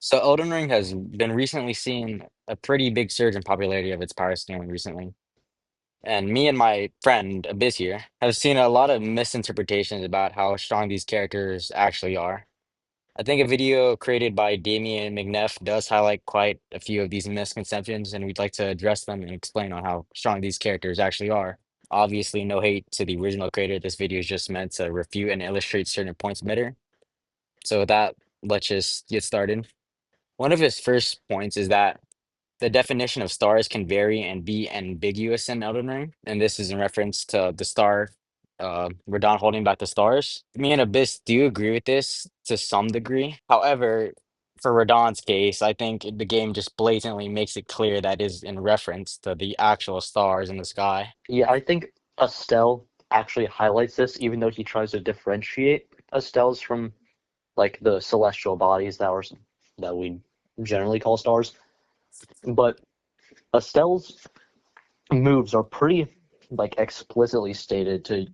So Elden Ring has been recently seeing a pretty big surge in popularity of its power scaling recently. And me and my friend Abyss here have seen a lot of misinterpretations about how strong these characters actually are. I think a video created by Damien McNeff does highlight quite a few of these misconceptions, and we'd like to address them and explain on how strong these characters actually are. Obviously, no hate to the original creator. This video is just meant to refute and illustrate certain points better. So with that, let's just get started. One of his first points is that the definition of stars can vary and be ambiguous in Elden Ring, and this is in reference to the star, Radahn holding back the stars. Me and Abyss do agree with this to some degree. However, for Radahn's case, I think the game just blatantly makes it clear that is in reference to the actual stars in the sky. Yeah, I think Estelle actually highlights this, even though he tries to differentiate Estelle's from like the celestial bodies that we generally call stars. But Estelle's moves are pretty like explicitly stated to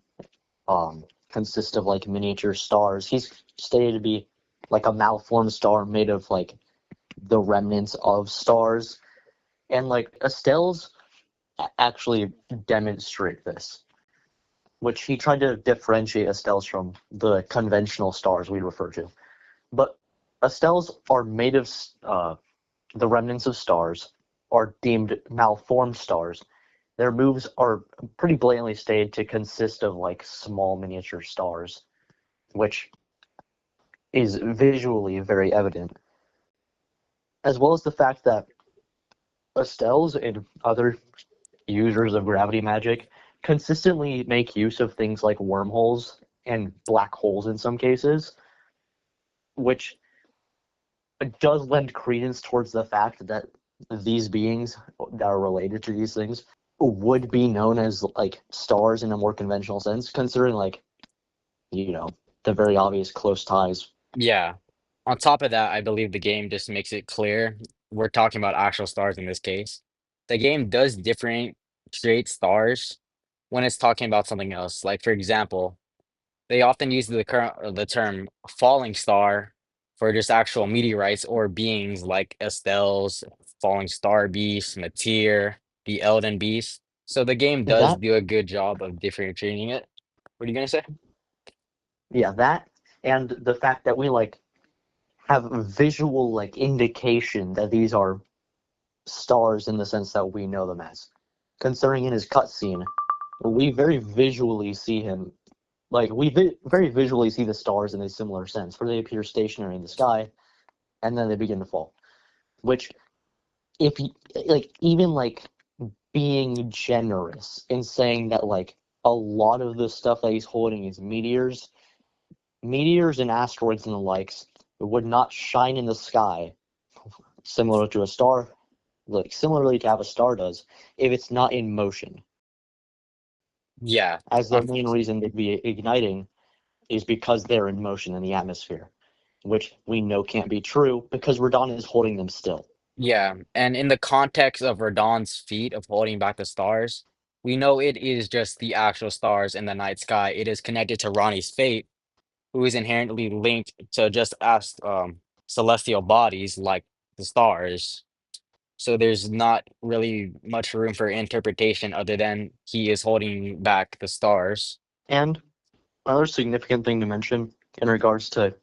consist of like miniature stars. He's stated to be like a malformed star made of like the remnants of stars, and like Estelle's actually demonstrate this, which he tried to differentiate Estelle's from the conventional stars we refer to. But Estelle's are made of the remnants of stars, are deemed malformed stars. Their moves are pretty blatantly stated to consist of like small miniature stars, which is visually very evident, as well as the fact that Estelle's and other users of gravity magic consistently make use of things like wormholes and black holes in some cases, which does lend credence towards the fact that these beings that are related to these things would be known as like stars in a more conventional sense, considering like, you know, the very obvious close ties. Yeah. On top of that, I believe the game just makes it clear we're talking about actual stars in this case. The game does differentiate stars when it's talking about something else. Like for example, they often use the term falling star for just actual meteorites or beings like Estelle's falling star beast, Matir, the Elden beast. So the game does That do a good job of differentiating it. What are you gonna say? yeah, that and the fact that we like have visual like indication that these are stars in the sense that we know them as. Considering in his cutscene, we very visually see him, like very visually see the stars in a similar sense, where they appear stationary in the sky and then they begin to fall. Which, if he, like even like being generous in saying that like a lot of the stuff that he's holding is meteors and asteroids and the likes would not shine in the sky similar to a star, like similarly to how a star does, if it's not in motion. Yeah. As the Uh, main reason they'd be igniting is because they're in motion in the atmosphere, which we know can't be true because Radon is holding them still. yeah. And in the context of Radahn's feat of holding back the stars, we know it is just the actual stars in the night sky. It is connected to Ronnie's fate, who is inherently linked to just as celestial bodies like the stars. So there's not really much room for interpretation other than he is holding back the stars. And another significant thing to mention in regards to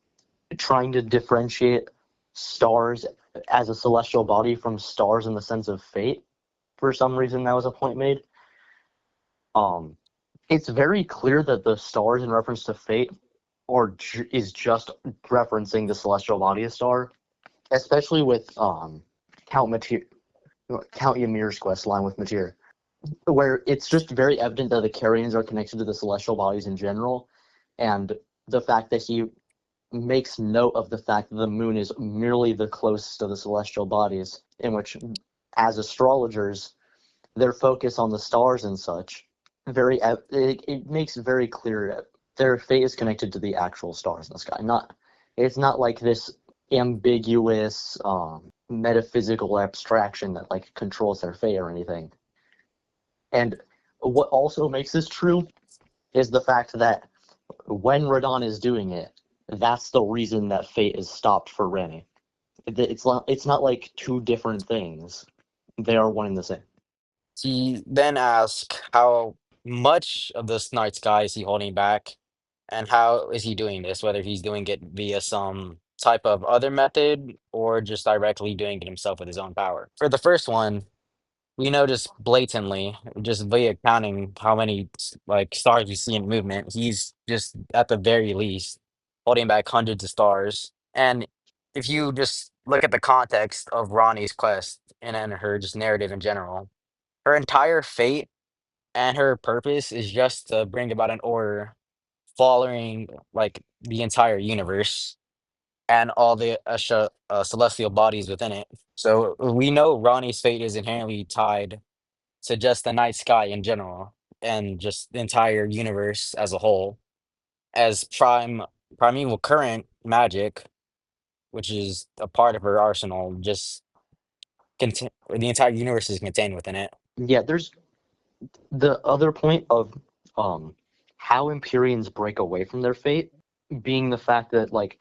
trying to differentiate stars as a celestial body from stars in the sense of fate, for some reason that was a point made. Um, it's very clear that the stars in reference to fate is just referencing the celestial body of star, especially with Count Matir, Count Ymir's quest line with Matir, where it's just very evident that the Carians are connected to the celestial bodies in general, and the fact that he makes note of the fact that the moon is merely the closest of the celestial bodies, in which, as astrologers, their focus on the stars and such, it makes very clear that their fate is connected to the actual stars in the sky. It's not like this ambiguous metaphysical abstraction that like controls their fate or anything. And what also makes this true is the fact that when Radon is doing it, that's the reason that fate is stopped for Rennie. It's not like two different things. They are one and the same. He then asks how much of this night sky is he holding back, and how is he doing this, whether he's doing it via some type of other method or just directly doing it himself with his own power. For the first one, we know just blatantly, just via counting how many like stars we see in movement, he's just at the very least holding back hundreds of stars. And if you just look at the context of Ronnie's quest and then her just narrative in general, her entire fate and her purpose is just to bring about an order following like the entire universe and all the celestial bodies within it. So we know Ronnie's fate is inherently tied to just the night sky in general and just the entire universe as a whole. As primeval current magic, which is a part of her arsenal, just the entire universe is contained within it. Yeah, there's the other point of um how Empyreans break away from their fate being the fact that like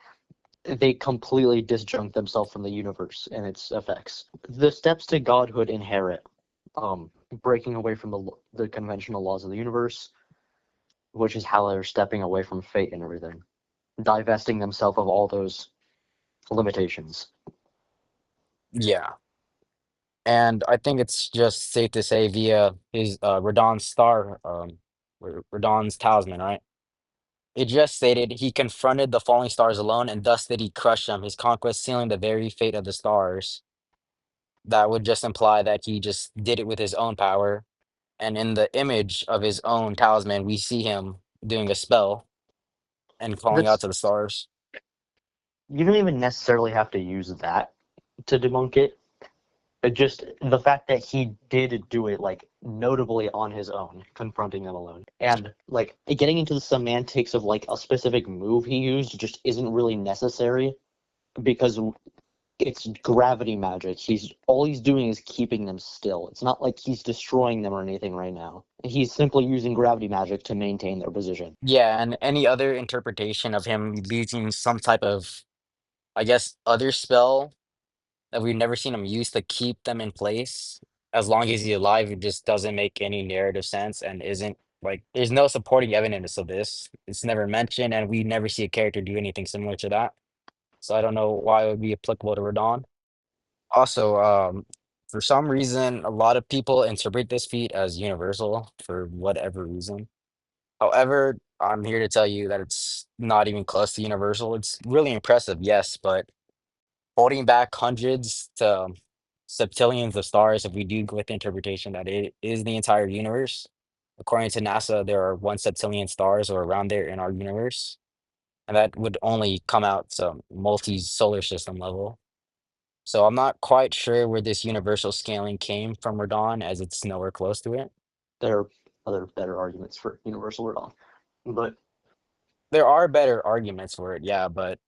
they completely disjunct themselves from the universe and its effects. The steps to godhood inherit breaking away from the conventional laws of the universe, which is how they're stepping away from fate and everything, divesting themselves of all those limitations. Yeah. And I think it's just safe to say via his Radahn's star, Radahn's talisman, right? It just stated he confronted the falling stars alone, and thus did he crush them, his conquest sealing the very fate of the stars. That would just imply that he just did it with his own power. And in the image of his own talisman, we see him doing a spell and calling out That's to the stars. You don't even necessarily have to use that to debunk it. Just the fact that he did do it, like, notably on his own, confronting them alone. And, like, getting into the semantics of, like, a specific move he used just isn't really necessary because it's gravity magic. All he's doing is keeping them still. It's not like he's destroying them or anything right now. He's simply using gravity magic to maintain their position. Yeah, and any other interpretation of him using some type of, I guess, other spell that we've never seen him use to keep them in place as long as he's alive, it just doesn't make any narrative sense and isn't like there's no supporting evidence of this. It's never mentioned, and we never see a character do anything similar to that. So I don't know why it would be applicable to Radahn. Also, for some reason, a lot of people interpret this feat as universal for whatever reason. However, I'm here to tell you that it's not even close to universal. It's really impressive, yes, but holding back hundreds to septillions of stars, if we do go with the interpretation that it is the entire universe. According to NASA, there are 1 septillion stars or around there in our universe, and that would only come out to multi-solar system level. So I'm not quite sure where this universal scaling came from Radon, as it's nowhere close to it. There are other better arguments for universal or not. But There are better arguments for it, yeah, but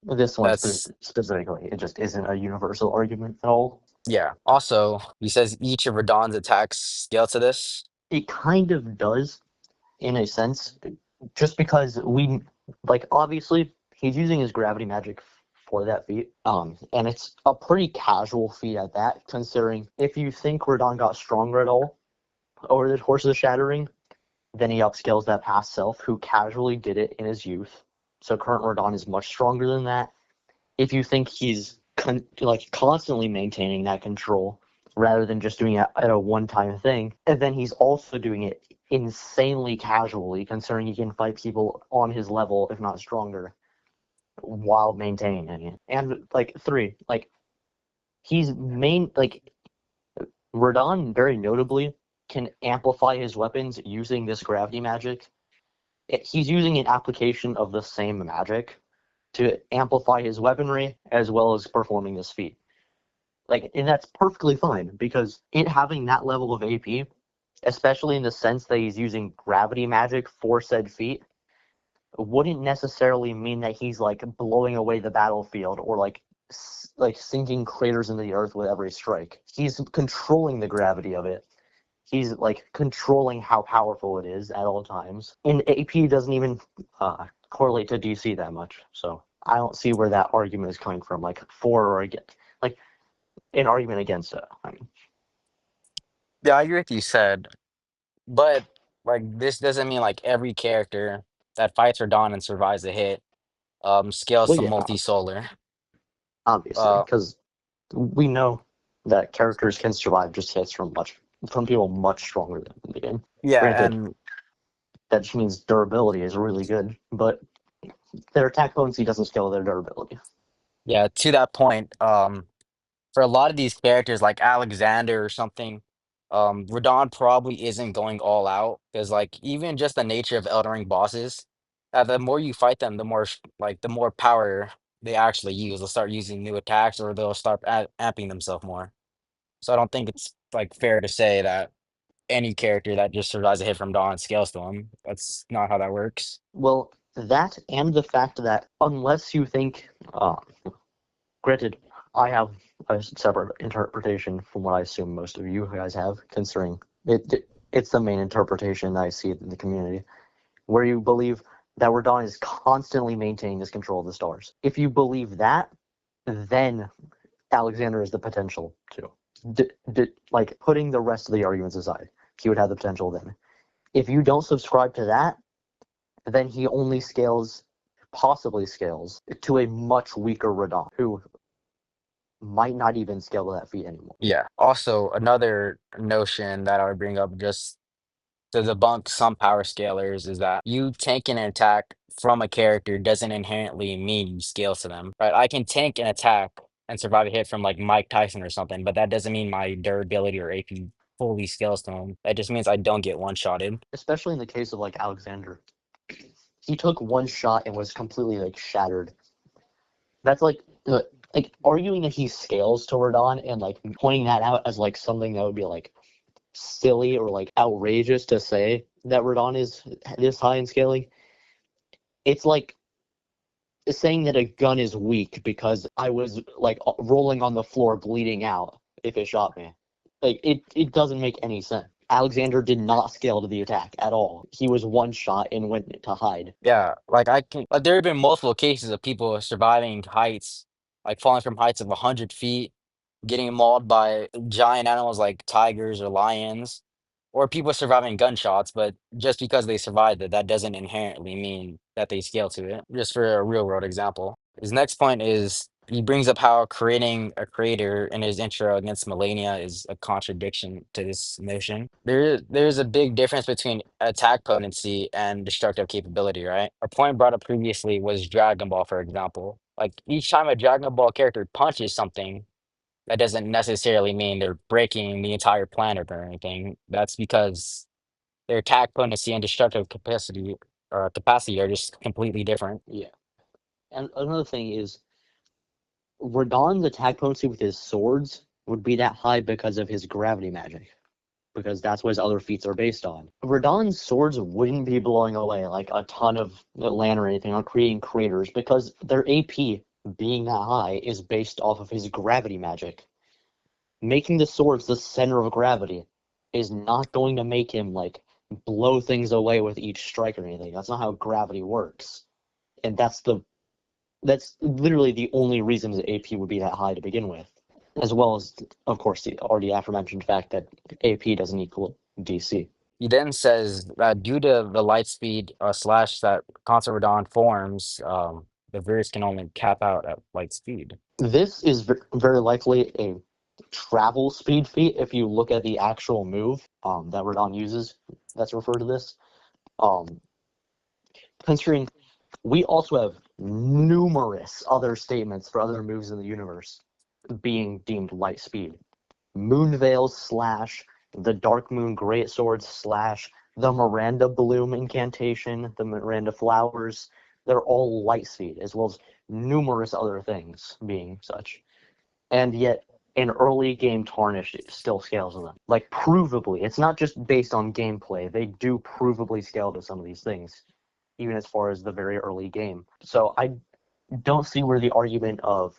this one that's specifically, it just isn't a universal argument at all. yeah. Also, he says each of Radon's attacks scale to this. It kind of does, in a sense, just because obviously he's using his gravity magic for that feat. And it's a pretty casual feat at that, considering if you think Radahn got stronger at all over the course of the Shattering, then he upscales that past self who casually did it in his youth. So current Radahn is much stronger than that. If you think he's constantly maintaining that control rather than just doing it at a one-time thing, and then he's also doing it insanely casually, considering he can fight people on his level, if not stronger, while maintaining it. And he's Radahn very notably can amplify his weapons using this gravity magic. He's using an application of the same magic to amplify his weaponry as well as performing this feat. And that's perfectly fine because it having that level of AP, especially in the sense that he's using gravity magic for said feat, wouldn't necessarily mean that he's blowing away the battlefield or sinking craters into the earth with every strike. He's controlling the gravity of it. He's controlling how powerful it is at all times. And AP doesn't even correlate to DC that much. So I don't see where that argument is coming from, like for or against, like an argument against it. I mean, Yeah, I agree with you said, but like this doesn't mean like every character that fights Radahn and survives the hit scales well, to yeah, multi-solar. obviously, Uh, because we know that characters can survive just hits from people much stronger than in the game. yeah, Granted, and that just means durability is really good, but their attack potency doesn't scale their durability. yeah, to that point, for a lot of these characters like Alexander or something, Radahn probably isn't going all out because like even just the nature of Elden Ring bosses, the more you fight them, the more like the more power they actually use. They'll start using new attacks or they'll start amping themselves more. So I don't think it's like fair to say that any character that just survives a hit from Dawn scales to him. That's not how that works. Well, that and the fact that unless you think, granted, I have a separate interpretation from what I assume most of you guys have, considering it's the main interpretation I see in the community, where you believe that Radahn is constantly maintaining his control of the stars. If you believe that, then Alexander has the potential to. Like, putting the rest of the arguments aside, he would have the potential then. If you don't subscribe to that, then he only possibly scales, to a much weaker Radahn, who might not even scale to that feat anymore. Yeah. Also, another notion that I would bring up just to debunk some power scalers is that you tanking an attack from a character doesn't inherently mean you scale to them, right? I can tank an attack and survive a hit from like Mike Tyson or something, but that doesn't mean my durability or AP fully scales to him. That just means I don't get one-shotted. Especially in the case of like Alexander, he took one shot and was completely like shattered. That's like arguing that he scales to Radahn and like pointing that out as like something that would be like silly or like outrageous to say that Radahn is this high in scaling. It's like saying that a gun is weak because I was like rolling on the floor bleeding out if it shot me. Like it doesn't make any sense. Alexander did not scale to the attack at all. He was one shot and went to hide. Yeah, like I can like there have been multiple cases of people surviving heights, like falling from heights of 100 feet, getting mauled by giant animals like tigers or lions, or people surviving gunshots, but just because they survived it, that doesn't inherently mean that they scale to it. Just for a real world example. His next point is he brings up how creating a crater in his intro against Melania is a contradiction to this notion. There's a big difference between attack potency and destructive capability, right? Our point brought up previously was Dragon Ball, for example. Like each time a Dragon Ball character punches something, that doesn't necessarily mean they're breaking the entire planet or anything. That's because their attack potency and destructive capacity are just completely different. Yeah. And another thing is Radahn's attack potency with his swords would be that high because of his gravity magic, because that's what his other feats are based on. Radahn's swords wouldn't be blowing away like a ton of land or anything, or creating craters, because their AP being that high is based off of his gravity magic. Making the swords the center of gravity is not going to make him like blow things away with each strike or anything. That's not how gravity works. And that's literally the only reason his AP would be that high to begin with. As well as, of course, the already aforementioned fact that AP doesn't equal DC. He then says that due to the light speed slash that Concert Radon forms, the Virus can only cap out at light speed. This is very likely a travel speed feat if you look at the actual move that Radahn uses that's referred to this. Um, Considering we also have numerous other statements for other moves in the universe being deemed light speed. Moonveil slash, the Dark Moon Greatsword slash, the Miranda Bloom incantation, the Miranda Flowers, they're all light speed, as well as numerous other things being such. And yet, an early game Tarnished still scales to them. Like, provably. It's not just based on gameplay. They do provably scale to some of these things, even as far as the very early game. So I don't see where the argument of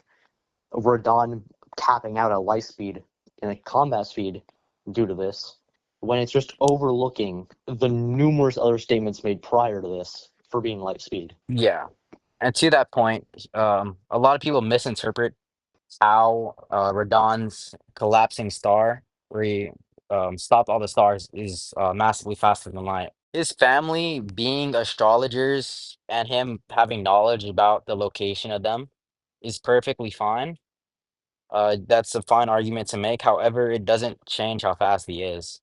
Radahn capping out at light speed in a combat speed due to this, when it's just overlooking the numerous other statements made prior to this for being light speed. Yeah. And to that point, a lot of people misinterpret how Radahn's collapsing star, where he stopped all the stars, is massively faster than light. His family being astrologers and him having knowledge about the location of them is perfectly fine. That's a fine argument to make. However, it doesn't change how fast he is.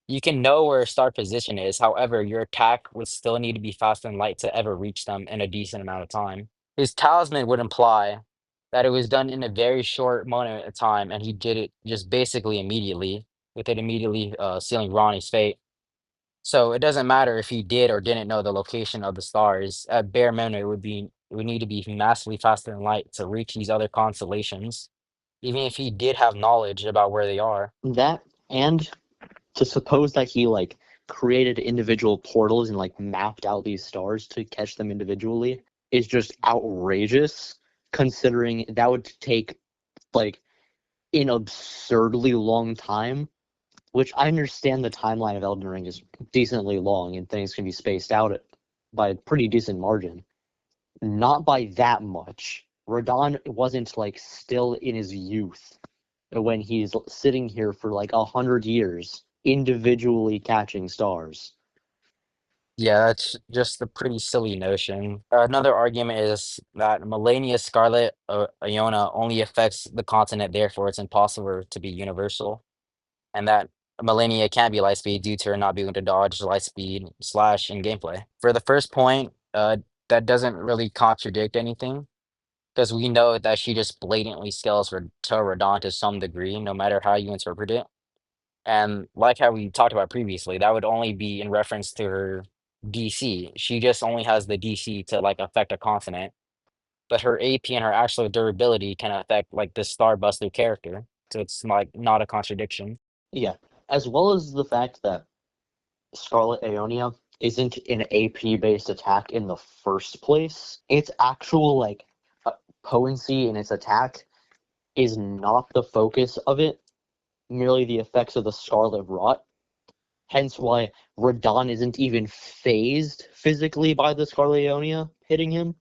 You can know where a star position is. However, your attack would still need to be faster than light to ever reach them in a decent amount of time. His talisman would imply that it was done in a very short moment of time, and he did it just basically immediately, with it immediately sealing Ronnie's fate. So it doesn't matter if he did or didn't know the location of the stars. At bare minimum, it would need to be massively faster than light to reach these other constellations, even if he did have knowledge about where they are. That and to suppose that he like created individual portals and like mapped out these stars to catch them individually is just outrageous, considering that would take like an absurdly long time. Which I understand the timeline of Elden Ring is decently long and things can be spaced out by a pretty decent margin. Not by that much. Radahn wasn't like still in his youth when he's sitting here for like 100 years, individually catching stars. Yeah, that's just a pretty silly notion. Another argument is that Melania's Scarlet Iona only affects the continent, therefore it's impossible to be universal, and that Melania can't be light speed due to her not being able to dodge light speed slash in gameplay. For the first point, that doesn't really contradict anything because we know that she just blatantly scales to Radahn to some degree, no matter how you interpret it. And like how we talked about previously, that would only be in reference to her DC. She just only has the DC to like affect a continent, but her AP and her actual durability can affect like the Starbuster character. So it's like not a contradiction. Yeah, as well as the fact that Scarlet Aeonia isn't an AP based attack in the first place. Its actual like potency in its attack is not the focus of it, merely the effects of the Scarlet Rot. Hence why Radahn isn't even phased physically by the Scarlet Aeonia hitting him.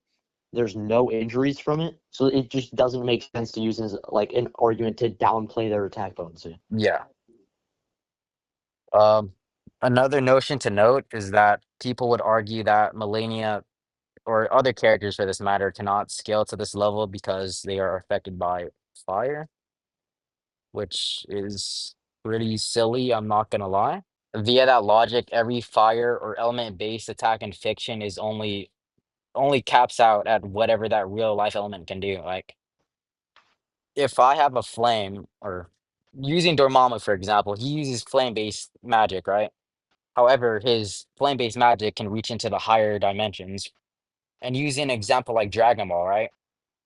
There's no injuries from it, so it just doesn't make sense to use as like an argument to downplay their attack potency. Yeah. Um, Another notion to note is that people would argue that Melania or other characters for this matter cannot scale to this level because they are affected by fire, which is pretty silly, I'm not gonna lie. Via that logic, every fire or element-based attack in fiction is only caps out at whatever that real life element can do. Like if I have a flame or using Dormammu for example, he uses flame-based magic, right? However, his flame-based magic can reach into the higher dimensions. And using an example like Dragon Ball, right?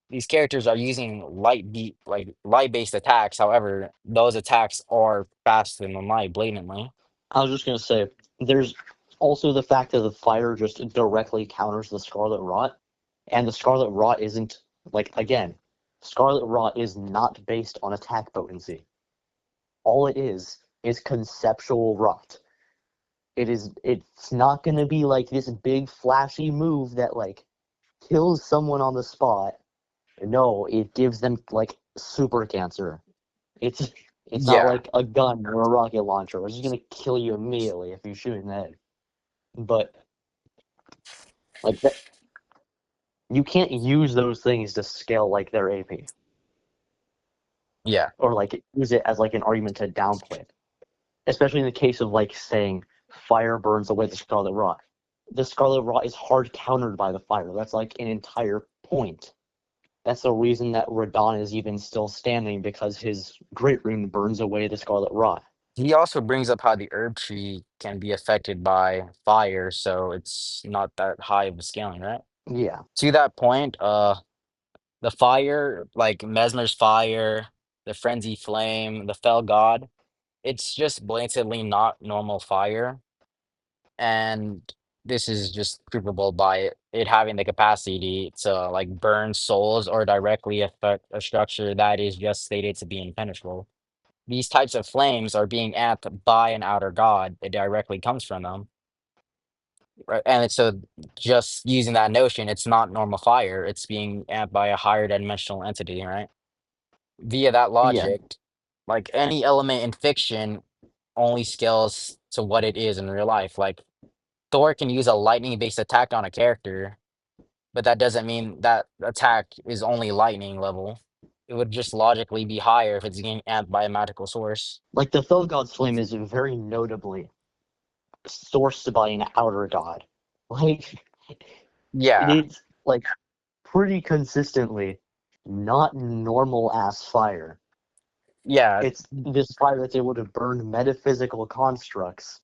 These characters are using light-based attacks. However, those attacks are faster than light blatantly. I was just gonna say, there's also the fact that the fire just directly counters the Scarlet Rot, and the Scarlet Rot isn't like again, Scarlet Rot is not based on attack potency. All it is conceptual rot. It's not gonna be like this big flashy move that like kills someone on the spot. No, it gives them like super cancer. It's it's not Yeah, like a gun or a rocket launcher. It's just gonna kill you immediately if you shoot in the head. But like that, you can't use those things to scale like their AP yeah. or like use it as like an argument to downplay it. Especially in the case of like saying fire burns away the Scarlet Rot. The Scarlet Rot is hard countered by the fire. That's like an entire point. That's the reason that Radahn is even still standing because his Great Rune burns away the Scarlet Rot. He also brings up how the herb tree can be affected by fire, so it's not that high of a scaling, right? Yeah. To that point, the fire, like Mesmer's fire, the frenzy flame, the fell god, it's just blatantly not normal fire. And this is just provable by it having the capacity to like burn souls or directly affect a structure that is just stated to be impenetrable. These types of flames are being amped by an outer god. It directly comes from them. right? And so just using that notion, it's not normal fire, it's being amped by a higher dimensional entity, right? Via that Yeah, logic, like any element in fiction only scales to what it is in real life. Like Thor can use a lightning-based attack on a character, but that doesn't mean that attack is only lightning level. It would just logically be higher if it's getting amped by a magical source. like the Fel God's Flame is very notably sourced by an outer god. Like Yeah, it's like pretty consistently not normal ass fire. yeah, It's this fire that's able to burn metaphysical constructs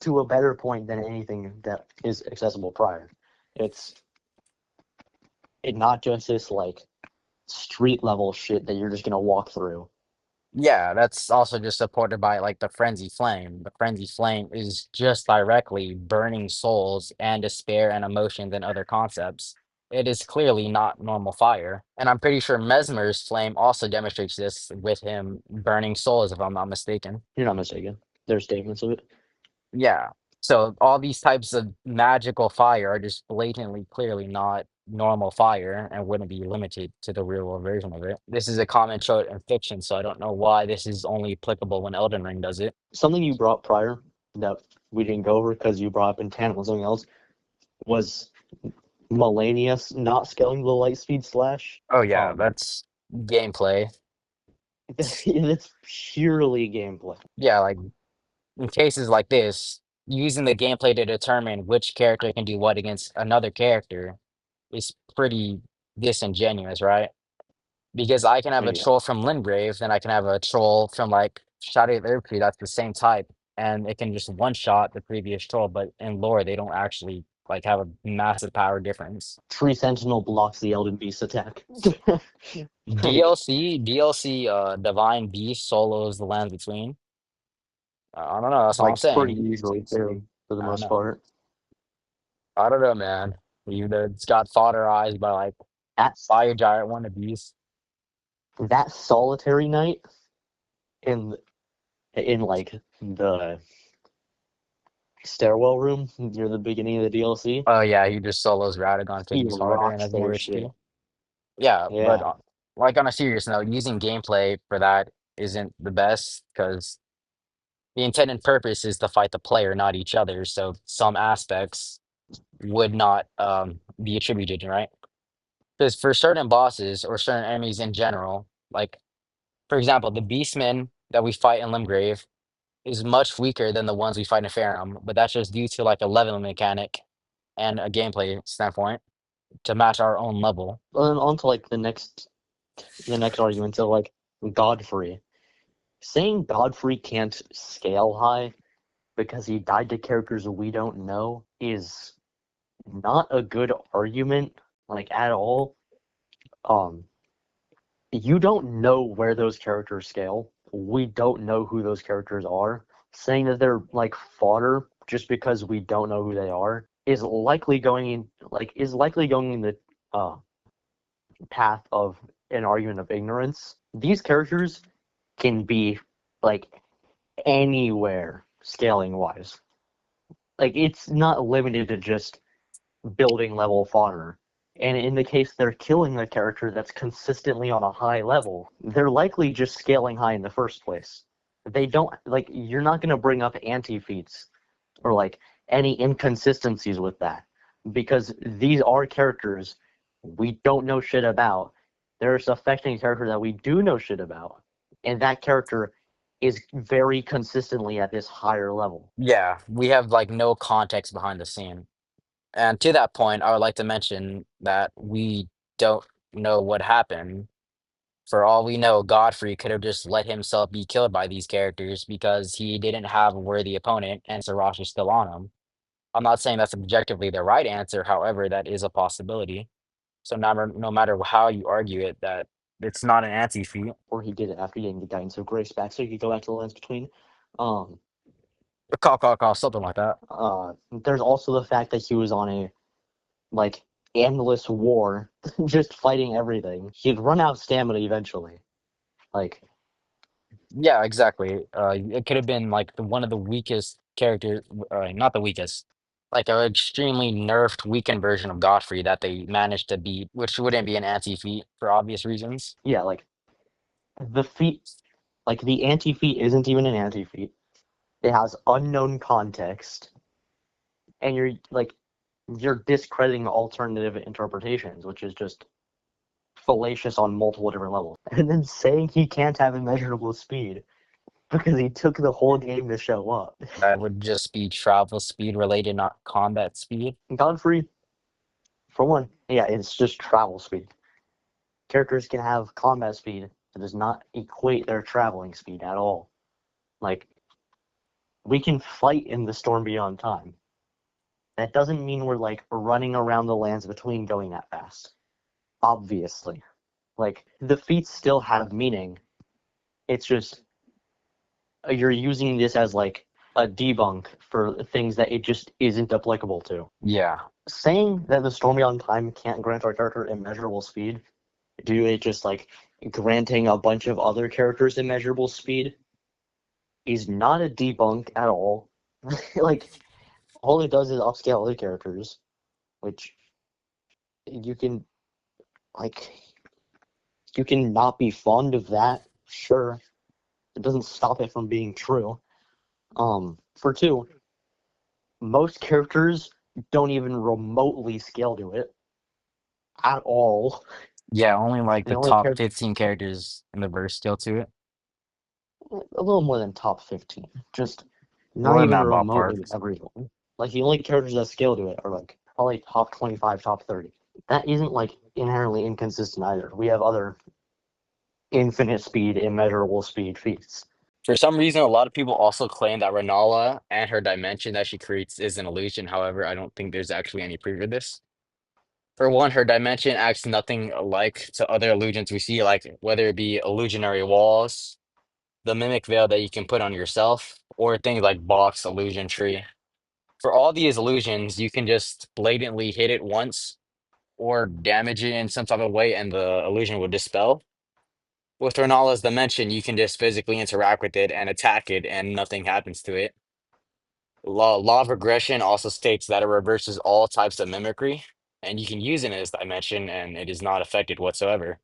to a better point than anything that is accessible prior. It's it not just this like street level shit that you're just gonna walk through. yeah. That's also just supported by like the frenzy flame. The frenzy flame is just directly burning souls and despair and emotions and other concepts. It is clearly not normal fire. And I'm pretty sure Mesmer's flame also demonstrates this with him burning souls, if I'm not mistaken. You're not mistaken. There's statements of it. Yeah. So all these types of magical fire are just blatantly, clearly not normal fire and wouldn't be limited to the real world version of it. This is a common trope in fiction, so I don't know why this is only applicable when Elden Ring does it. Something you brought prior that we didn't go over because you brought up in tandem with something else was Melanius not scaling the light speed slash. Oh yeah, Um, that's gameplay. it's purely gameplay. Yeah, like in cases like this, using the gameplay to determine which character can do what against another character is pretty disingenuous, right? Because I can have a Yeah. troll from Lingrave, then I can have a troll from like Shadow Tree that's the same type, and it can just one shot the previous troll. But in lore, they don't actually like have a massive power difference. Tree Sentinel blocks the Elden Beast attack. Like, DLC, Divine Beast solos the land between. I don't know. That's all I'm pretty saying. easily too, for the I don't most know. part. I don't know, man. Either it's got fodderized by like That's Fire Giant wannabes. that solitary night in like the stairwell room near the beginning of the DLC. Oh yeah, he just solos Radahn because He he's harder and rocks has more their HP. shit. Yeah, but Yeah. like on a serious note, using gameplay for that isn't the best because the intended purpose is to fight the player, not each other. So some aspects would not be attributed, right? Because for certain bosses or certain enemies in general, like for example, the beastmen that we fight in Limgrave is much weaker than the ones we fight in Farum, but that's just due to like a leveling mechanic and a gameplay standpoint to match our own level. And on to like the next argument. So like Godfrey. Saying Godfrey can't scale high because he died to characters we don't know is not a good argument, like at all. Um, you don't know where those characters scale. We don't know who those characters are. Saying that they're like fodder just because we don't know who they are is likely going in the uh, path of an argument of ignorance. These characters can be like anywhere scaling wise. Like it's not limited to just building level fodder. And in the case they're killing a character that's consistently on a high level, they're likely just scaling high in the first place. They don't like you're not going to bring up anti feats or like any inconsistencies with that because these are characters we don't know shit about. They're just affecting a character that we do know shit about, and that character is very consistently at this higher level. Yeah, we have like no context behind the scene. And to that point, I would like to mention that we don't know what happened. For all we know, Godfrey could have just let himself be killed by these characters because he didn't have a worthy opponent and Siraj is still on him. I'm not saying that's objectively the right answer, however, that is a possibility. So no matter how you argue it, that it's not an anti-feat. Or he did it after getting the guidance of grace back, so he could go back to the lens between. Um, Call, something like that. there's also the fact that he was on a like endless war, just fighting everything. He'd run out of stamina eventually. Like Yeah, exactly. It could have been like one of the weakest characters, not the weakest. like an extremely nerfed, weakened version of Godfrey that they managed to beat, which wouldn't be an anti-feat for obvious reasons. Yeah, like the feat, like the anti-feat isn't even an anti-feat. It has unknown context, and you're discrediting alternative interpretations, which is just fallacious on multiple different levels. And then saying he can't have immeasurable speed because he took the whole game to show up. That would just be travel speed related, not combat speed. Godfrey, for one, yeah, it's just travel speed. Characters can have combat speed that does not equate their traveling speed at all. Like, we can fight in the Storm Beyond Time. That doesn't mean we're like running around the lands between going that fast. Obviously. Like, the feats still have meaning. It's just you're using this as like a debunk for things that it just isn't applicable to. Yeah. Saying that the Storm Beyond Time can't grant our character immeasurable speed due to it just like granting a bunch of other characters immeasurable speed is not a debunk at all. Like, all it does is upscale other characters, which you can like you can not be fond of that, sure. It doesn't stop it from being true. For two, most characters don't even remotely scale to it at all. Yeah, only like The the only top character, 15 characters in the verse scale to it. a little more than top 15, just not Or in even that ballpark. remotely everyone. Like, the only characters that scale to it are like probably top 25, top 30. That isn't like inherently inconsistent either. We have other infinite speed, immeasurable speed feats. For some reason, a lot of people also claim that Renala and her dimension that she creates is an illusion. However, I don't think there's actually any proof of this. For one, her dimension acts nothing alike to other illusions we see, like whether it be illusionary walls, the mimic veil that you can put on yourself, or things like box, illusion tree. For all these illusions, you can just blatantly hit it once or damage it in some type of way, and the illusion will dispel. With Renala's dimension, you can just physically interact with it and attack it, and nothing happens to it. Law of regression also states that it reverses all types of mimicry, and you can use it in this dimension, and it is not affected whatsoever.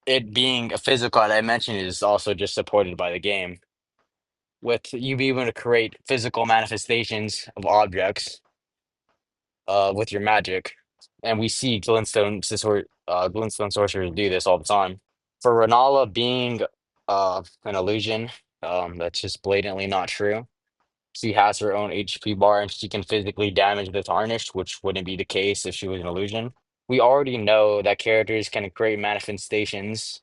It being a physical dimension is also just supported by the game, with you being able to create physical manifestations of objects with your magic. And we see glintstone sorcerers do this all the time. For Renala being an illusion, that's just blatantly not true. She has her own HP bar and she can physically damage the tarnished, which wouldn't be the case if she was an illusion. We already know that characters can create manifestations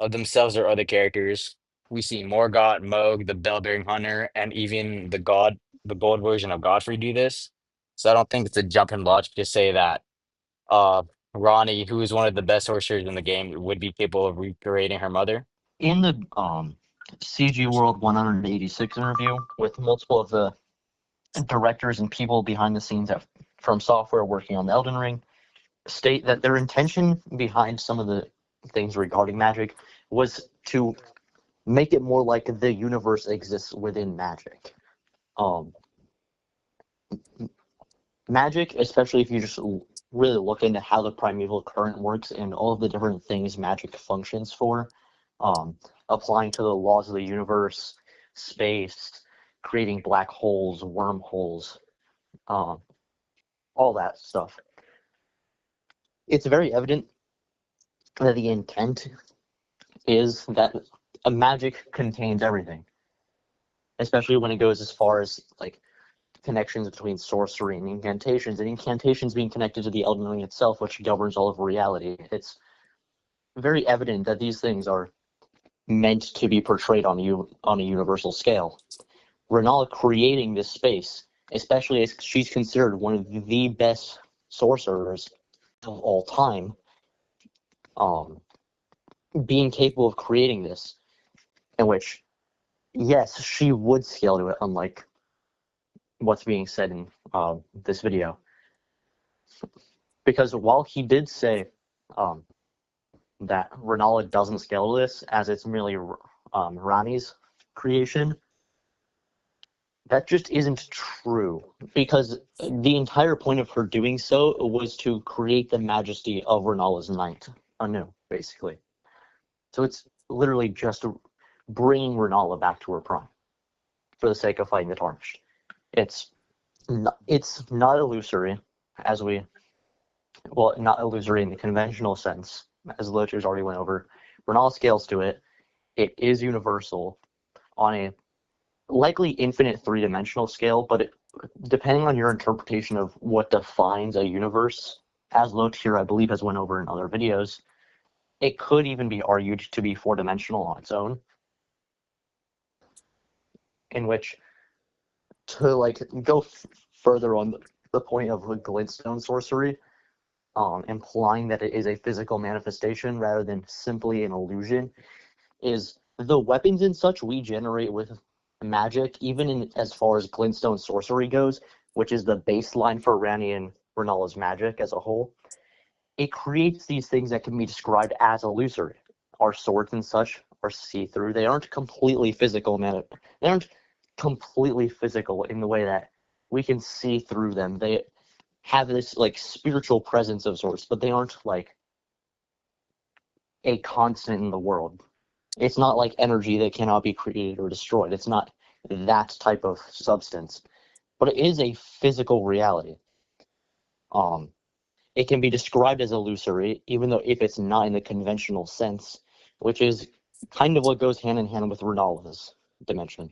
of themselves or other characters. We see Morgott, Moog, the Bellbearing Hunter, and even the gold version of Godfrey do this. So I don't think it's a jump in logic to say that uh Ronnie, who is one of the best sorcerers in the game, would be capable of recreating her mother. In the CG World 186 interview with multiple of the directors and people behind the scenes from software working on the Elden Ring, state that their intention behind some of the things regarding magic was to make it more like the universe exists within magic. Um, Magic, especially if you just really look into how the primeval current works and all of the different things magic functions for, um, applying to the laws of the universe, space, creating black holes, wormholes, um, all that stuff. It's very evident that the intent is that a magic contains everything, especially when it goes as far as like connections between sorcery and incantations being connected to the Elden Ring itself, which governs all of reality. It's very evident that these things are meant to be portrayed on a universal scale. Renala creating this space, especially as she's considered one of the best sorcerers of all time, um, being capable of creating this, in which, yes, she would scale to it, unlike what's being said in this video. Because while he did say um, that Renala doesn't scale to this, as it's merely Rani's creation, That just isn't true, because the entire point of her doing so was to create the majesty of Renala's night anew, basically. So it's literally just bringing Renala back to her prime for the sake of fighting the Tarnished. It's not illusory, as we well, not illusory in the conventional sense, as Lotu's already went over. Renala scales to it. It is universal on a likely infinite three-dimensional scale, but depending on your interpretation of what defines a universe, as Lotu, I believe, has went over in other videos, it could even be argued to be four-dimensional on its own, in which to like go further on the point of glintstone sorcery, implying that it is a physical manifestation rather than simply an illusion, is the weapons and such we generate with magic, even in as far as glintstone sorcery goes, which is the baseline for Rani and Renala's magic as a whole. It creates these things that can be described as illusory. Our swords and such are see-through. They aren't completely physical, man. They aren't completely physical in the way that we can see through them. They have this like spiritual presence of sorts, but they aren't like a constant in the world. It's not like energy that cannot be created or destroyed. It's not that type of substance, but it is a physical reality. Um, it can be described as illusory, even though if it's not in the conventional sense, which is kind of what goes hand in hand with Renala's dimension.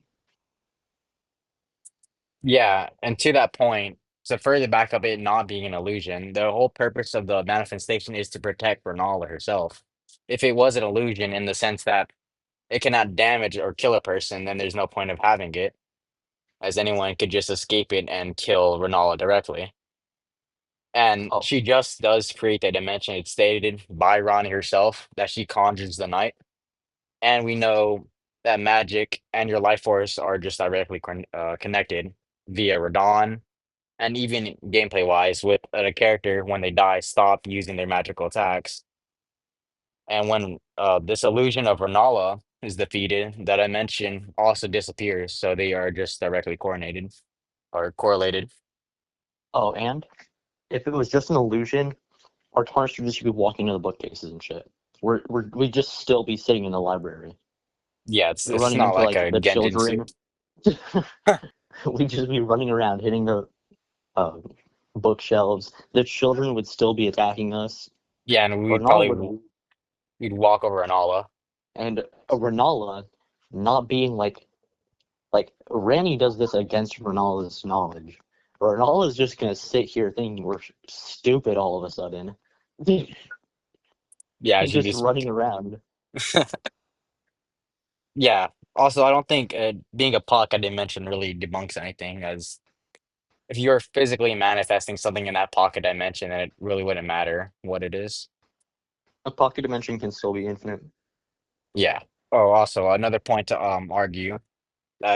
Yeah, and to that point, to further back up it not being an illusion, the whole purpose of the manifestation is to protect Renala herself. If it was an illusion in the sense that it cannot damage or kill a person, then there's no point of having it, as anyone could just escape it and kill Renala directly. And Oh, she just does create that dimension. It's stated by Ronnie herself that she conjures the night. And we know that magic and your life force are just directly connected via Radahn. And even gameplay wise, with a character, when they die, stop using their magical attacks. And when this illusion of Renala is defeated, that I mentioned also disappears. So they are just directly coordinated or correlated. oh, and if it was just an illusion, our tarnished would just be walking to the bookcases and shit. We'd just still be sitting in the library, Yeah, it's running not into like like a the Genjin children. suit. We'd just be running around hitting the uh, bookshelves. The children would still be attacking us. Yeah, and we'd Renala probably would, we'd walk over Renala. and Renala not being like Rani does this against Renala's knowledge. Renala's just gonna sit here thinking we're stupid all of a sudden, Yeah, and she just just running around. yeah. Also, I don't think being a puck, I didn't mention, really debunks anything, as if you're physically manifesting something in that pocket dimension, then it really wouldn't matter what it is. A pocket dimension can still be infinite. Yeah. Oh, also another point to argue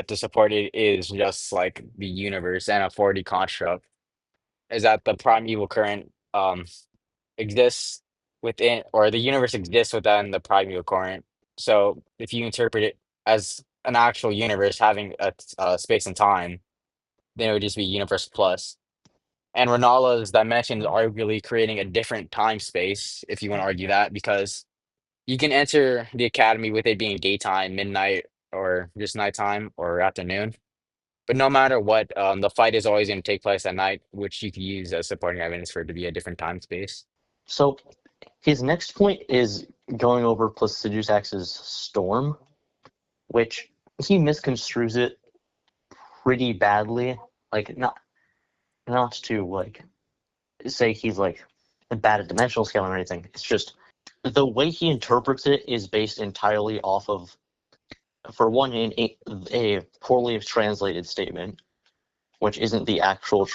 to support it is just like the universe and a 4D construct is that the primeval current exists within, or the universe exists within the primeval current. So if you interpret it as an actual universe having a space and time, then it would just be universe plus. And Renala's dimension is arguably creating a different time space, if you want to argue that, because you can enter the academy with it being daytime, midnight, or just nighttime or afternoon. But no matter what, the fight is always going to take place at night, which you can use as supporting evidence for it to be a different time space. So his next point is going over Placidusax's storm, which he misconstrues it pretty badly. Like not to like say he's like bad at dimensional scaling or anything. It's just the way he interprets it is based entirely off of, for one, a poorly translated statement, which isn't the actual,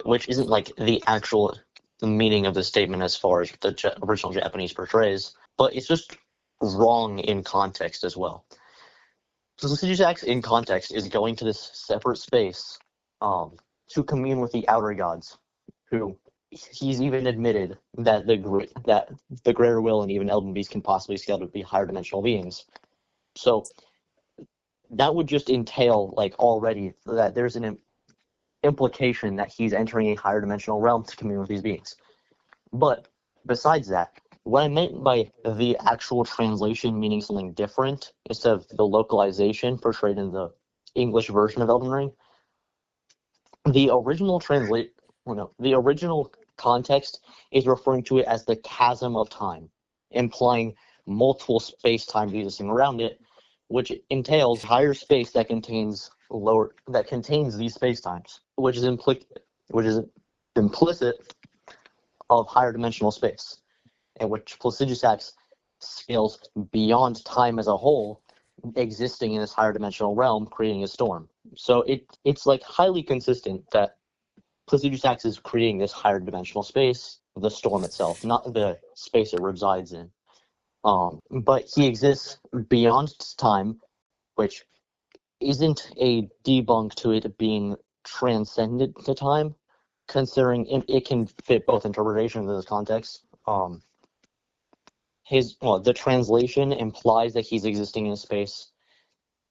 which isn't like the actual meaning of the statement as far as the original Japanese portrays, but it's just wrong in context as well. So Placidusax in context is going to this separate space to commune with the outer gods, who he's even admitted that the Greater Will and even Elden Beast can possibly scale to be higher dimensional beings. So that would just entail like already that there's an implication that he's entering a higher dimensional realm to commune with these beings. But besides that, what I meant by the actual translation meaning something different instead of the localization portrayed in the English version of Elden Ring, the original the original context is referring to it as the chasm of time, implying multiple space-time existing around it, which entails higher space that contains these space-times, which is implicit of higher dimensional space, in which Placidusax scales beyond time as a whole, existing in this higher dimensional realm, creating a storm. So it's like highly consistent that Placidusax is creating this higher dimensional space, the storm itself, not the space it resides in. But he exists beyond time, which isn't a debunk to it being transcendent to time, considering it can fit both interpretations in this context. The translation implies that he's existing in a space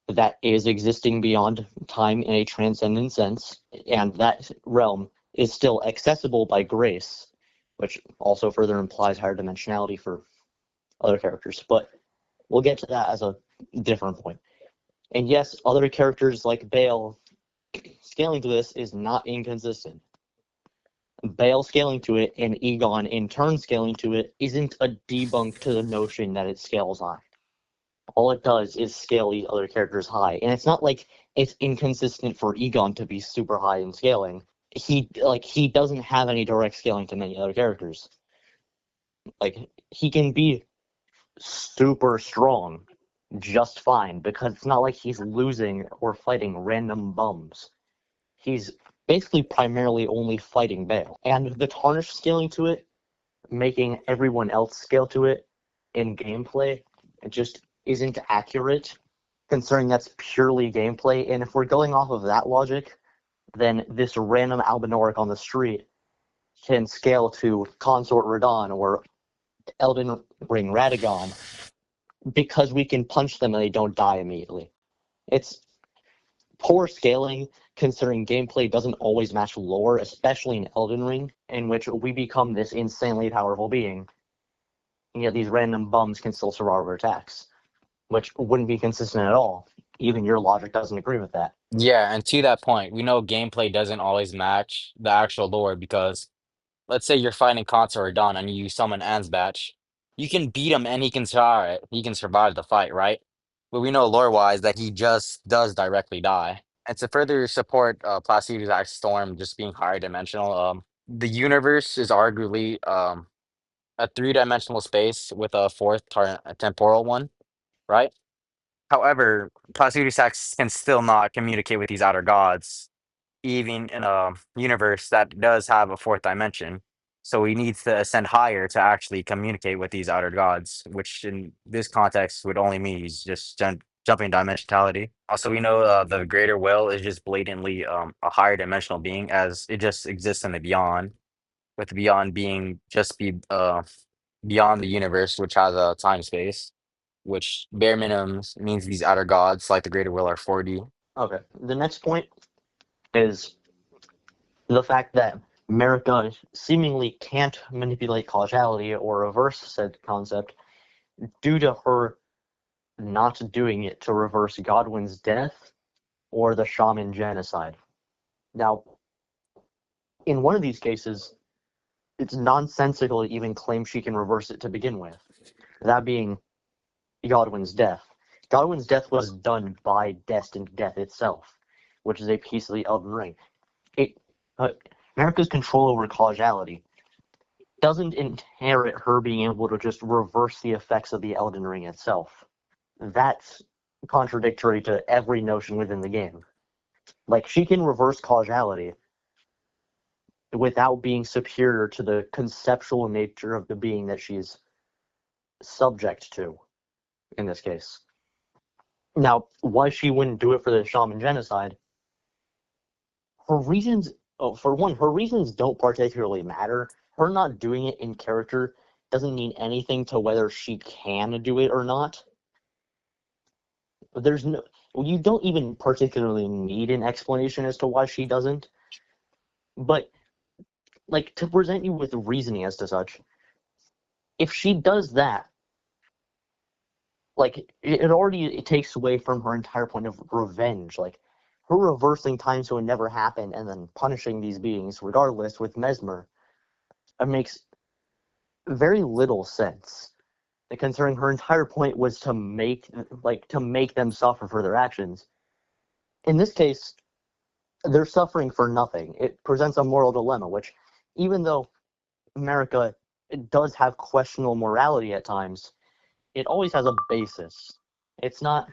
that is existing beyond time in a transcendent sense, and that realm is still accessible by grace, which also further implies higher dimensionality for other characters. But we'll get to that as a different point. And yes, other characters like Bale scaling to this is not inconsistent. Bale scaling to it and Egon in turn scaling to it isn't a debunk to the notion that it scales high. All it does is scale the other characters high. And it's not like it's inconsistent for Egon to be super high in scaling. He doesn't have any direct scaling to many other characters. Like, he can be super strong just fine because it's not like he's losing or fighting random bums. He's basically primarily only fighting Bale. And the Tarnish scaling to it, making everyone else scale to it in gameplay, it just isn't accurate, considering that's purely gameplay. And if we're going off of that logic, then this random Albinoric on the street can scale to Consort Radahn or Elden Ring Radahn because we can punch them and they don't die immediately. It's poor scaling, considering gameplay doesn't always match lore, especially in Elden Ring, in which we become this insanely powerful being, and yet these random bums can still survive our attacks, which wouldn't be consistent at all. Even your logic doesn't agree with that. Yeah, and to that point, we know gameplay doesn't always match the actual lore because let's say you're fighting Khans or Radahn and you summon Ansbatch, you can beat him and he can survive the fight, right? But we know lore-wise that he just does directly die. And to further support Placidusax Storm just being higher dimensional, the universe is arguably a three-dimensional space with a a temporal one, right? However, Placidusax can still not communicate with these outer gods even in a universe that does have a fourth dimension. So he needs to ascend higher to actually communicate with these outer gods, which in this context would only mean he's just jumping dimensionality. Also, we know the greater will is just blatantly a higher dimensional being, as it just exists in the beyond, with the beyond being just beyond the universe, which has a time space, which bare minimums means these outer gods, like the greater will, are 4D. Okay, the next point is the fact that America seemingly can't manipulate causality or reverse said concept due to her not doing it to reverse Godwin's death or the shaman genocide. Now, in one of these cases, it's nonsensical to even claim she can reverse it to begin with, that being Godwin's death. Godwin's death was done by destined death itself, which is a piece of the Elden Ring. Uh, America's control over causality doesn't inherit her being able to just reverse the effects of the Elden Ring itself. That's contradictory to every notion within the game. Like, she can reverse causality without being superior to the conceptual nature of the being that she's subject to, in this case. Now, why she wouldn't do it for the shaman genocide, her reasons, for one, her reasons don't particularly matter. Her not doing it in character doesn't mean anything to whether she can do it or not. There's no, you don't even particularly need an explanation as to why she doesn't, but like to present you with reasoning as to such, if she does that, like it takes away from her entire point of revenge. Like her reversing time so it never happened and then punishing these beings regardless with Mesmer, it makes very little sense. Considering her entire point was to make them suffer for their actions. In this case, they're suffering for nothing. It presents a moral dilemma, which, even though America does have questionable morality at times, it always has a basis. It's not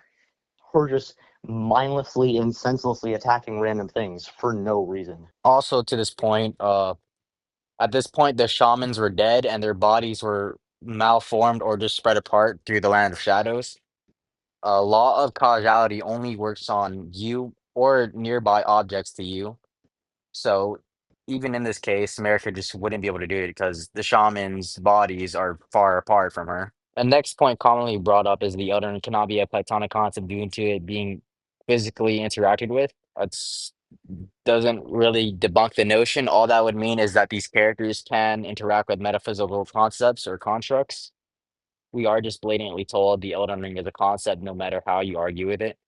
her just mindlessly and senselessly attacking random things for no reason. Also, to this point, at this point, the shamans were dead and their bodies were malformed or just spread apart through the land of shadows. Law of causality only works on you or nearby objects to you. So even in this case, America just wouldn't be able to do it because the shaman's bodies are far apart from her. The next point commonly brought up is the Elden cannot be a platonic concept due to it being physically interacted with. It's doesn't really debunk the notion. All that would mean is that these characters can interact with metaphysical concepts or constructs. We are just blatantly told the Elden Ring is a concept no matter how you argue with it.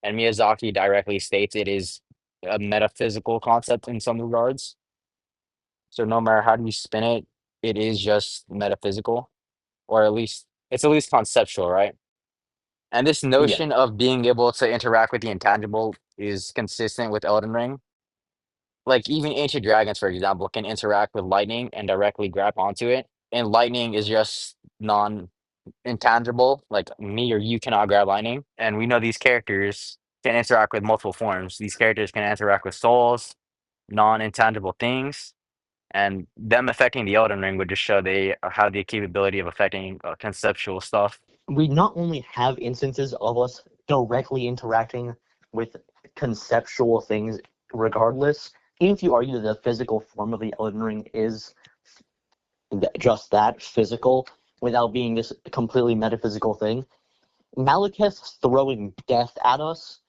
And Miyazaki directly states it is a metaphysical concept in some regards. So no matter how you spin it, it is just metaphysical, or at least conceptual, right? And this Yeah, notion of being able to interact with the intangible is consistent with Elden Ring. Like even ancient dragons, for example, can interact with lightning and directly grab onto it. And lightning is just non-intangible. Like me or you cannot grab lightning. And we know these characters can interact with multiple forms. These characters can interact with souls, non-intangible things, and them affecting the Elden Ring would just show they have the capability of affecting conceptual stuff. we not only have instances of us directly interacting with conceptual things regardless, even if you argue that the physical form of the Elden Ring is just that, physical, without being this completely metaphysical thing, Malekith throwing death at us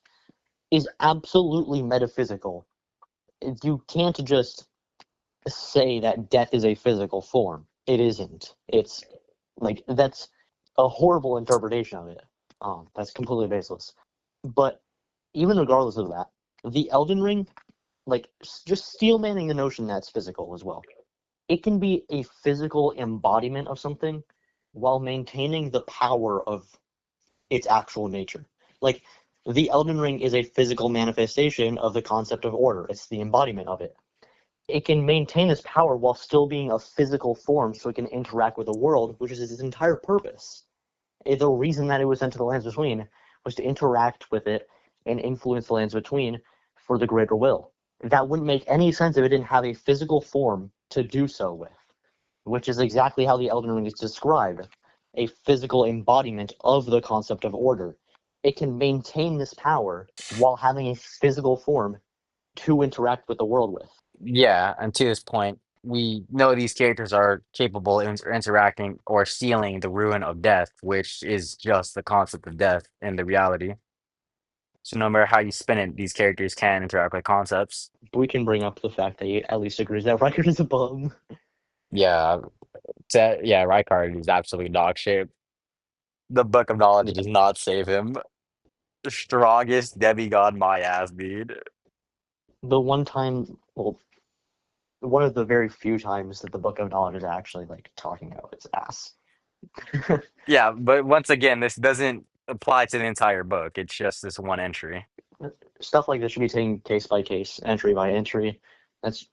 is absolutely metaphysical. You can't just say that death is a physical form. It isn't. It's like that's a horrible interpretation of it. That's completely baseless. But even regardless of that, the Elden Ring, like just steel manning the notion that's physical as well. It can be a physical embodiment of something while maintaining the power of its actual nature. Like the Elden Ring is a physical manifestation of the concept of order. It's the embodiment of it. It can maintain its power while still being a physical form so it can interact with the world, which is its entire purpose. The reason that it was sent to the lands between was to interact with it and influence the lands between for the greater will. That wouldn't make any sense if it didn't have a physical form to do so with, which is exactly how the Elden Ring is described, a physical embodiment of the concept of order. It can maintain this power while having a physical form to interact with the world with. Yeah, and to this point, we know these characters are capable of interacting or sealing the ruin of death, which is just the concept of death in the reality. So no matter how you spin it, these characters can interact with concepts. We can bring up the fact that he at least agrees that Riker is a bum. Yeah, yeah, Rykard is absolutely dog shit. The Book of Knowledge Yeah. does not save him. The strongest demigod, my ass, dude. The one time, well, one of the very few times that the Book of Knowledge is actually like talking about its ass. Yeah, but once again, this doesn't apply to the entire book. It's just this one entry. Stuff like this should be taken case by case, entry by entry. That's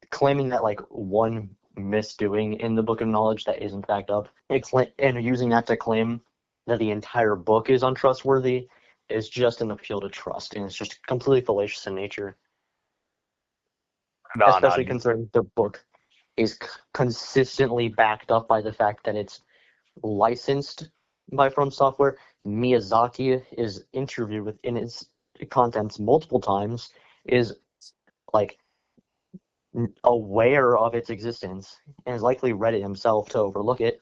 claiming that like one misdoing in the Book of Knowledge that isn't backed up, and using that to claim that the entire book is untrustworthy is just an appeal to trust, and it's just completely fallacious in nature. No, no, Especially considering the book is consistently backed up by the fact that it's licensed by From Software. Miyazaki is interviewed within its contents multiple times, is like aware of its existence, and has likely read it himself to overlook it,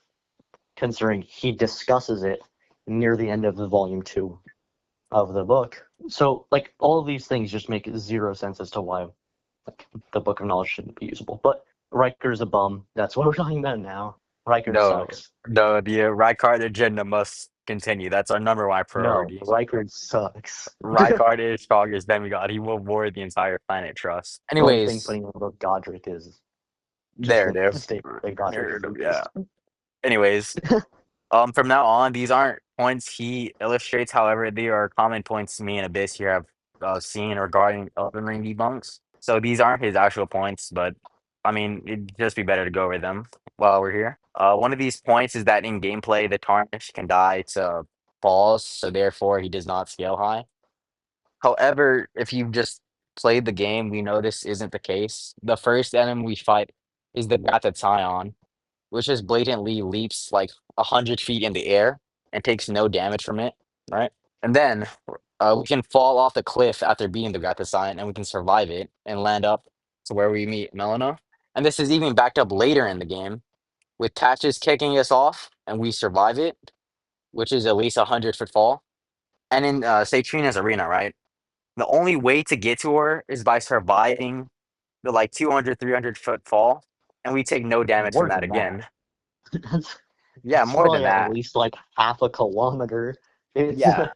considering he discusses it near the end of the volume 2. of the book. So like all of these things just make zero sense as to why like the Book of Knowledge shouldn't be usable. But Riker's a bum. That's what we're talking about now. Riker No, sucks. no, the Rykard agenda must continue. That's our number one No, priority. Riker sucks. Rykard is strongest demigod. He will ward the entire planet trust. The only thing Anyways, funny about Godric is just there it the is. state that Godric Narrative, yeah. exists. Anyways, from now on, these aren't points he illustrates. However, they are common points me and Abyss here have seen regarding Elden Ring debunks. So these aren't his actual points, but I mean, it'd just be better to go over them while we're here. One of these points is that in gameplay, the Tarnish can die to falls, so therefore he does not scale high. However, if you've just played the game, we know this isn't the case. The first enemy we fight is the Rattatan, which just blatantly leaps like 100 feet in the air and takes no damage from it, right? And then we can fall off the cliff after beating the Gratisine, and we can survive it and land up to where we meet Melina. And this is even backed up later in the game with Tatches kicking us off, and we survive it, which is at least 100 foot fall. And in Satrina's arena, right? The only way to get to her is by surviving the like 200, 300 foot fall, and we take no damage from More that than that. again. That's Yeah, that's more than probably at that. least like half a kilometer. It's Yeah,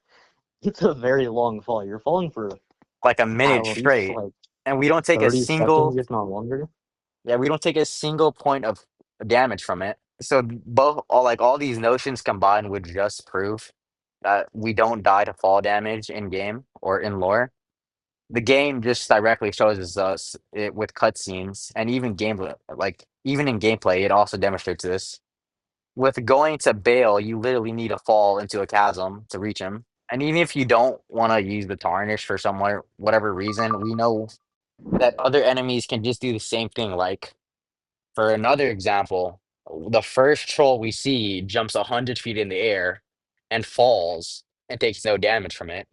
it's a very long fall. You're falling for like a at minute least straight, like and we don't take a 30 seconds, single, if not longer. yeah, we don't take a single point of damage from it. So both all these notions combined would just prove that we don't die to fall damage in game or in lore. The game just directly shows us it with cutscenes and even gameplay. Like even in gameplay, it also demonstrates this. With going to Bale, you literally need to fall into a chasm to reach him. And even if you don't want to use the tarnish for somewhere whatever reason, we know that other enemies can just do the same thing. Like for another example, the first troll we see jumps 100 feet in the air and falls and takes no damage from it.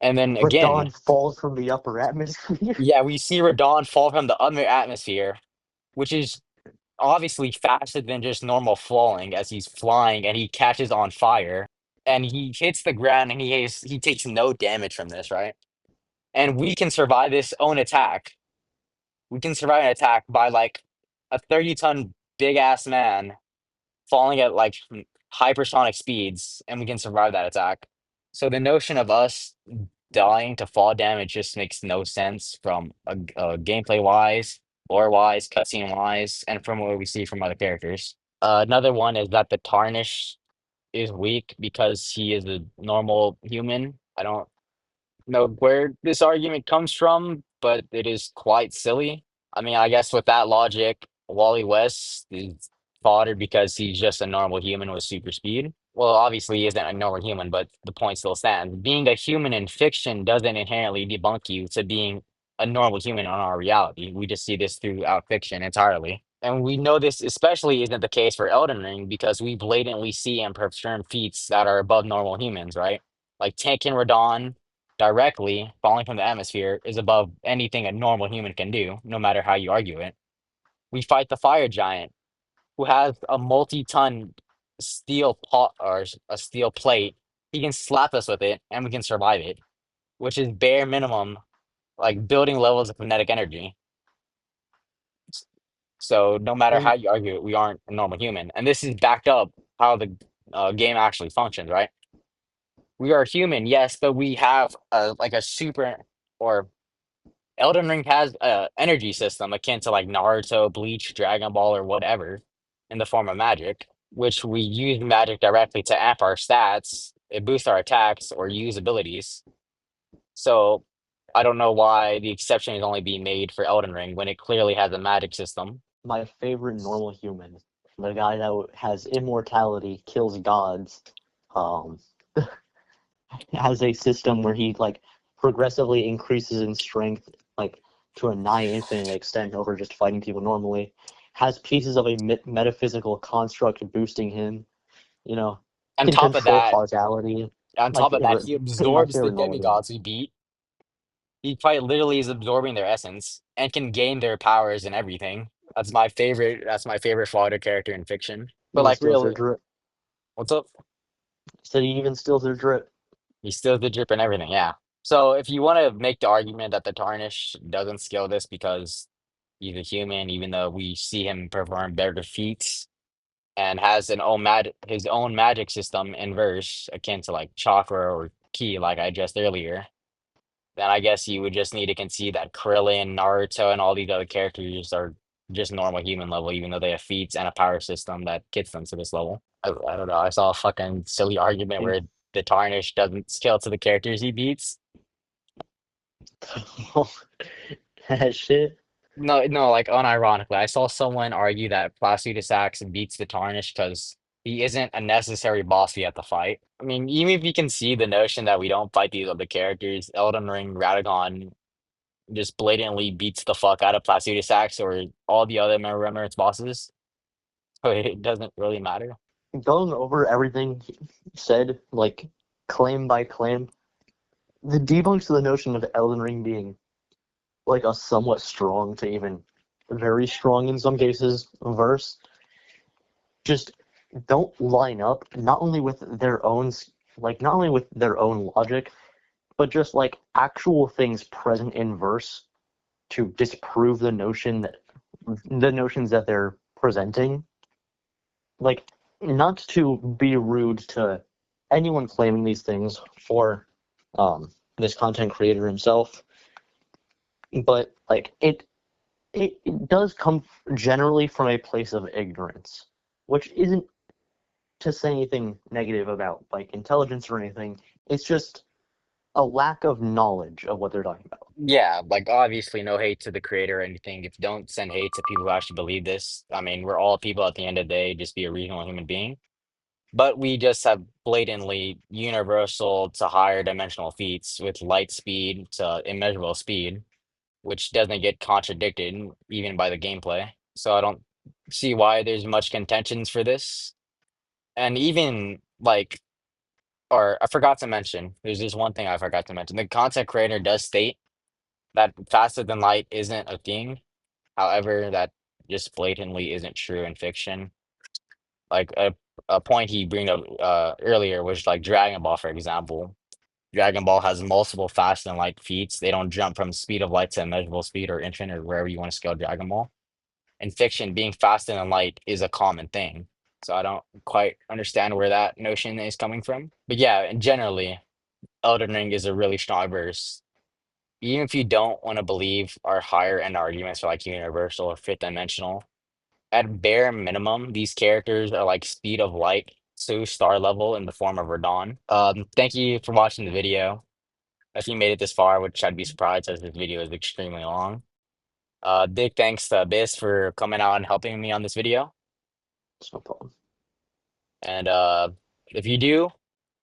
And then again, Radahn falls from the upper atmosphere. yeah, we see Radahn fall from the other atmosphere, which is obviously faster than just normal falling as he's flying and he catches on fire and he hits the ground and he takes no damage from this, right? And we can survive this own attack. We can survive an attack by like a 30-ton big ass man falling at like hypersonic speeds and we can survive that attack. So the notion of us dying to fall damage just makes no sense from a gameplay wise, lore wise, cutscene wise, and from what we see from other characters. Another one is that the Tarnish is weak because he is a normal human. I don't know where this argument comes from, but it is quite silly. I mean, I guess with that logic, Wally West is fodder because he's just a normal human with super speed. Well, obviously he isn't a normal human, but the point still stands. Being a human in fiction doesn't inherently debunk you to being a normal human on our reality. We just see this throughout fiction entirely. And we know this especially isn't the case for Elden Ring because we blatantly see and perform feats that are above normal humans, right? Like tanking Radahn directly falling from the atmosphere is above anything a normal human can do, no matter how you argue it. We fight the fire giant, who has a multi-ton steel pot or a steel plate. He can slap us with it, and we can survive it, which is bare minimum, like building levels of kinetic energy. So no matter how And you argue it, we aren't a normal human, and this is backed up how the game actually functions, right? We are human, yes, but we have like a super or Elden Ring has a energy system akin to like Naruto, Bleach, Dragon Ball, or whatever in the form of magic, which we use magic directly to amp our stats, it boosts our attacks or use abilities. So I don't know why the exception is only being made for Elden Ring when it clearly has a magic system. my favorite normal human, the guy that has immortality, kills gods, um, has a system where he like progressively increases in strength, like to a nigh infinite extent over just fighting people normally. Has pieces of a metaphysical construct boosting him. You know, On can top of control that, causality. on My top of that, favorite, he pretty my absorbs the favorite normal human. demigods we beat. He quite literally is absorbing their essence and can gain their powers and everything. That's my favorite. That's my favorite fodder character in fiction. But Even like, steals their real, drip. what's up? Said he even steals their drip. He steals the drip and everything, yeah. So if you want to make the argument that the Tarnish doesn't scale this because he's a human, even though we see him perform better feats and has his own magic system in verse akin to like chakra or ki, like I just earlier, then I guess you would just need to concede that Krillin, Naruto, and all these other characters are just normal human level, even though they have feats and a power system that gets them to this level. I don't know. I saw a fucking silly argument And where the Tarnish doesn't scale to the characters he beats. that shit. No, no, like unironically, I saw someone argue that Placidusax beats the Tarnish because he isn't a necessary boss we have to fight. I mean, even if you can see the notion that we don't fight these other characters, Elden Ring, Radahn just blatantly beats the fuck out of Placidusax or all the other Remembrance bosses, so it doesn't really matter. Going over everything he said, like claim by claim, the debunks to the notion of Elden Ring being like a somewhat strong to even very strong in some cases verse just don't line up not only with their own not only with their own logic, but just like actual things present in verse to disprove the notions that they're presenting. Like, not to be rude to anyone claiming these things for this content creator himself, but like it does come generally from a place of ignorance, which isn't to say anything negative about like intelligence or anything. It's just a lack of knowledge of what they're talking about. Yeah, like obviously no hate to the creator or anything. If don't send hate to people who actually believe this. I mean, we're all people at the end of the day, just be a reasonable human being. But we just have blatantly universal to higher dimensional feats with light speed to immeasurable speed, which doesn't get contradicted even by the gameplay. So I don't see why there's much contentions for this. And even like, or I forgot to mention, there's this one thing I forgot to mention. The content creator does state that faster than light isn't a thing. However, that just blatantly isn't true in fiction. Like a point he bring up earlier was like Dragon Ball, for example. Dragon Ball has multiple fast and light feats. They don't jump from speed of light to immeasurable speed or infinite or wherever you want to scale Dragon Ball. In fiction, being faster than light is a common thing. So I don't quite understand where that notion is coming from. But yeah, and generally, Elden Ring is a really strong verse. Even if you don't want to believe our higher end arguments are like universal or fifth dimensional, at bare minimum, these characters are like speed of light to star level in the form of Radahn. Thank you for watching the video. If you made it this far, which I'd be surprised as this video is extremely long. Big thanks to Abyss for coming out and helping me on this video. It's no problem. And if you do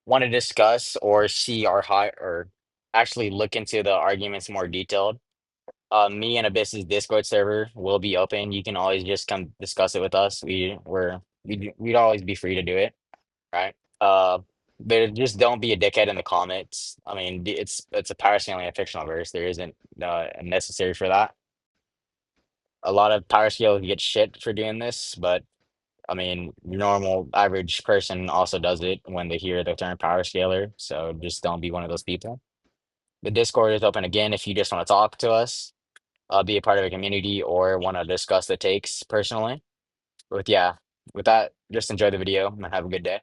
want to discuss or see our high or actually look into the arguments more detailed, me and Abyss's Discord server will be open. You can always just come discuss it with us. We'd always be free to do it, right? But just don't be a dickhead in the comments. I mean, it's a Powerscaling a fictional verse. There isn't necessary for that. A lot of Powerscale get shit for doing this, but I mean, your normal average person also does it when they hear the term Powerscaler. So just don't be one of those people. The Discord is open again if you just want to talk to us, be a part of a community, or want to discuss the takes personally. But yeah, with that, just enjoy the video and have a good day.